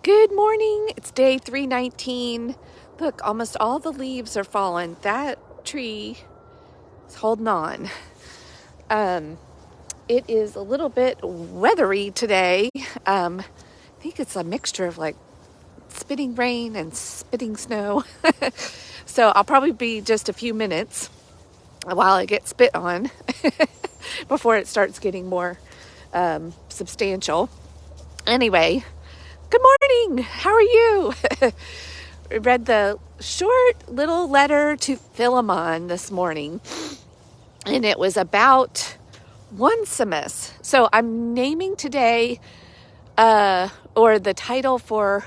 Good morning. It's day 319. Look, almost all the leaves are fallen. That tree is holding on. It is a little bit weathery today. I think it's a mixture of like spitting rain and spitting snow. So I'll probably be just a few minutes while I get spit on before it starts getting more substantial. Anyway, good morning. How are you? I read the short little letter to Philemon this morning, and it was about onesimus. So I'm naming today, or the title for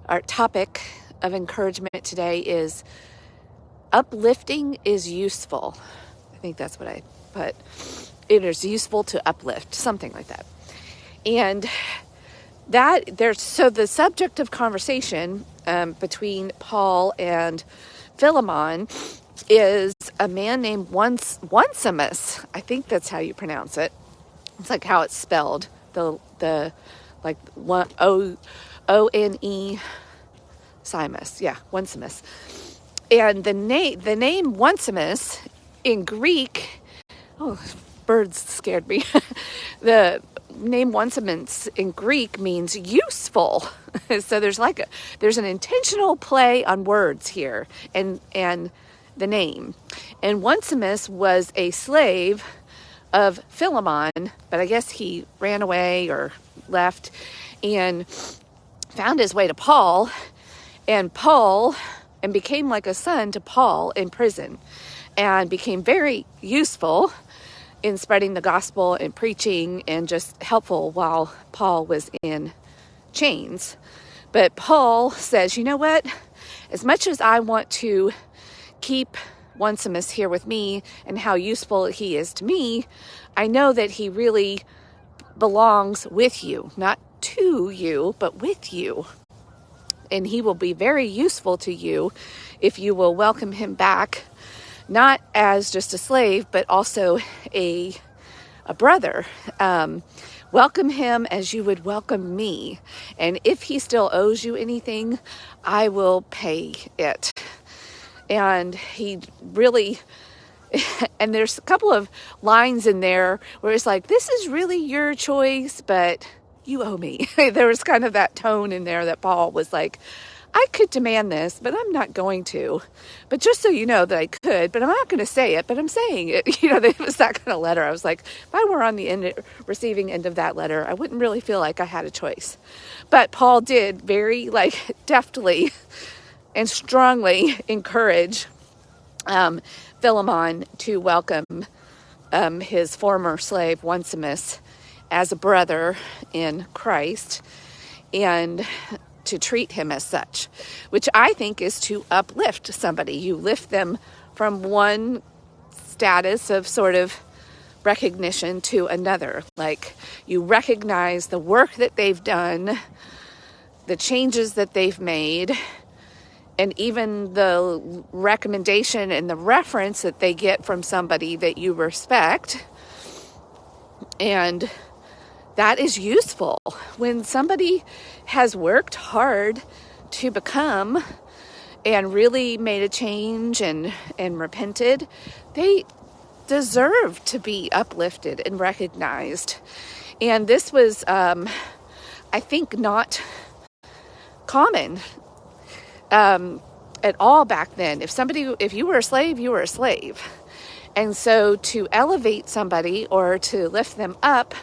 our topic of encouragement today is uplifting is useful. I think that's what I put. It is useful to uplift, something like that. And so the subject of conversation between Paul and Philemon is a man named Onesimus. I think that's how you pronounce it. It's like how it's spelled. The like one O-N-E Simus. Yeah, Onesimus. And the name Onesimus in Greek. Oh, birds scared me. The name Onesimus in Greek means useful. So there's an intentional play on words here and the name. And Onesimus was a slave of Philemon, but I guess he ran away or left and found his way to Paul and became like a son to Paul in prison and became very useful in spreading the gospel and preaching and just helpful while Paul was in chains. But Paul says, you know what? As much as I want to keep Onesimus here with me and how useful he is to me, I know that he really belongs with you, not to you, but with you. And he will be very useful to you if you will welcome him back, not as just a slave, but also a brother. Welcome him as you would welcome me. And if he still owes you anything, I will pay it. And he really, and there's a couple of lines in there where it's like, this is really your choice, but you owe me. There was kind of that tone in there that Paul was like, I could demand this, but I'm not going to. But just so you know that I could, but I'm not going to say it, but I'm saying it. It was that kind of letter. I was like, if I were on the receiving end of that letter, I wouldn't really feel like I had a choice. But Paul did very deftly and strongly encourage Philemon to welcome his former slave, Onesimus, as a brother in Christ and to treat him as such, which I think is to uplift somebody. You lift them from one status of sort of recognition to another. Like you recognize the work that they've done, the changes that they've made, and even the recommendation and the reference that they get from somebody that you respect. And that is useful. When somebody has worked hard to become and really made a change and repented, they deserve to be uplifted and recognized. And this was, I think, not common at all back then. If you were a slave, you were a slave. And so to elevate somebody or to lift them up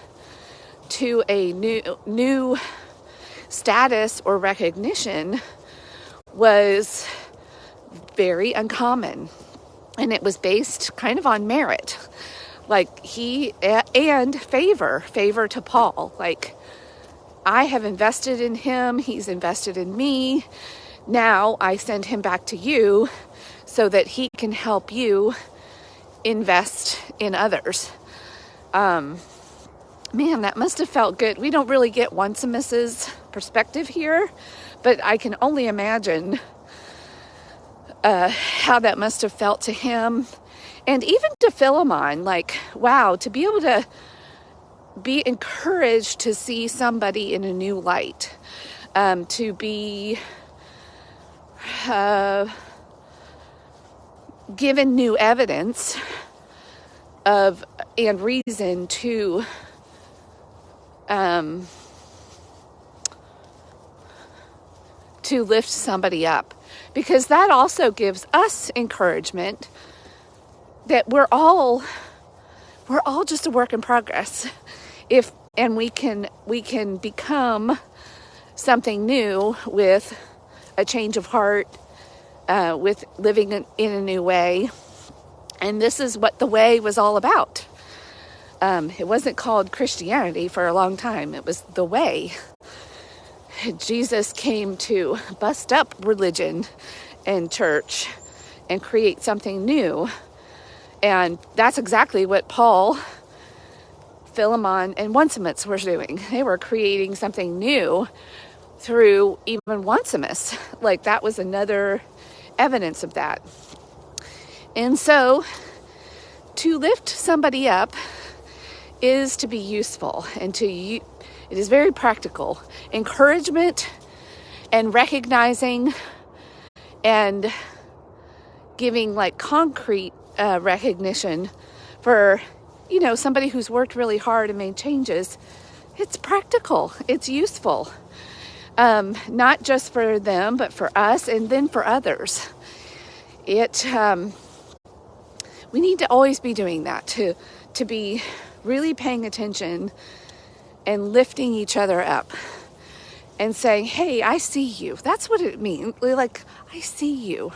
to a new status or recognition was very uncommon. And it was based kind of on merit. Like and favor to Paul. Like, I have invested in him, he's invested in me. Now I send him back to you so that he can help you invest in others. Man, that must have felt good. We don't really get Onesimus's perspective here, but I can only imagine how that must have felt to him. And even to Philemon, like, wow, to be able to be encouraged to see somebody in a new light. to be given new evidence of and reason to lift somebody up, because that also gives us encouragement that we're all just a work in progress. And we can become something new with a change of heart, with living in a new way. And this is what the way was all about. It wasn't called Christianity for a long time. It was the way. Jesus came to bust up religion and church and create something new. And that's exactly what Paul, Philemon, and Onesimus were doing. They were creating something new through even Onesimus. Like, that was another evidence of that. And so, to lift somebody up is to be useful, and it is very practical. Encouragement and recognizing and giving like concrete recognition for, somebody who's worked really hard and made changes. It's practical. It's useful. Not just for them, but for us, and then for others. We need to always be doing that, to be really paying attention and lifting each other up and saying, hey, I see you. That's what it means. Like, I see you.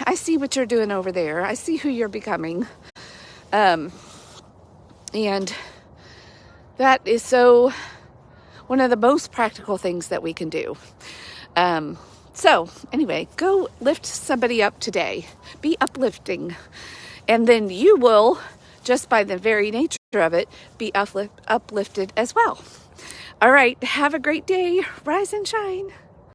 I see what you're doing over there. I see who you're becoming. And that is so one of the most practical things that we can do. So anyway, go lift somebody up today. Be uplifting. And then you will, just by the very nature of it, be uplifted as well. All right. Have a great day. Rise and shine.